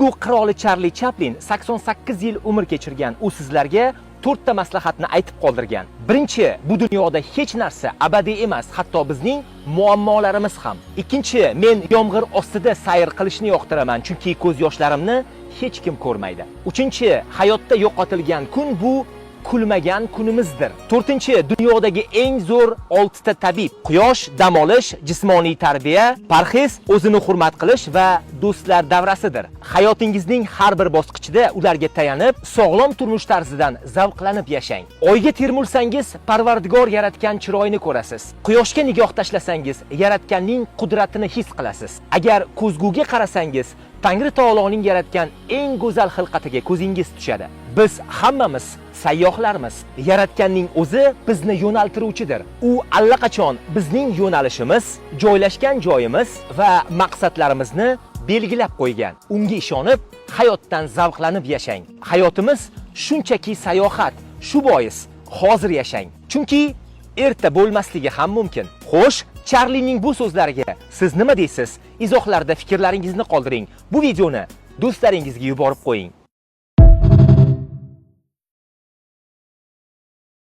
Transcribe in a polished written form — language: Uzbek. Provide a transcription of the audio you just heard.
Gollivud qiroli Charli Chaplin 88 yil umr kechirgan. U sizlarga 4 ta maslahatni aytib qoldirgan. Birinchi, bu dunyoda hech narsa abadiy emas, hatto bizning muammolarimiz ham. Ikkinchi, men yomg'ir ostida sayr qilishni yoqtiraman, chunki ko'z yoshlarimni hech kim ko'rmaydi. Uchinchi, hayotda yo'qotilgan kun bu kulmagan kunimizdir. To'rtinchi, dunyodagi eng zo'r 6 ta tabib: quyosh, dam olish, jismoniy tarbiya, parhez, o'zini hurmat qilish va do'stlar davrasidir. Hayotingizning har bir bosqichida ularga tayanib, sog'lom turmush tarzidan zavqlanib yashang. Oyga termulsangiz, Parvardigor yaratgan chiroyini ko'rasiz. Quyoshga nigoh tashlasangiz, yaratganning qudratini his qilasiz. Agar ko'zguga qarasangiz, Tangri taoloning yaratgan eng go'zal xilqatiga ko'zingiz tushadi. Biz hammamiz sayyohlarmiz. Yaratganning o'zi bizni yo'naltiruvchidir. U allaqachon bizning yo'nalishimiz, joylashgan joyimiz va maqsadlarimizni belgilab qo'ygan. Unga ishonib, hayotdan zavqlanib yashang. Hayotimiz shunchaki sayohat. Shu bois hozir yashang. Chunki erta bo'lmasligi ham mumkin. Xo'sh, Charlining bu so'zlariga siz nima deysiz? Izohlarda fikrlaringizni qoldiring. Bu videoni do'stlaringizga yuborib qo'ying.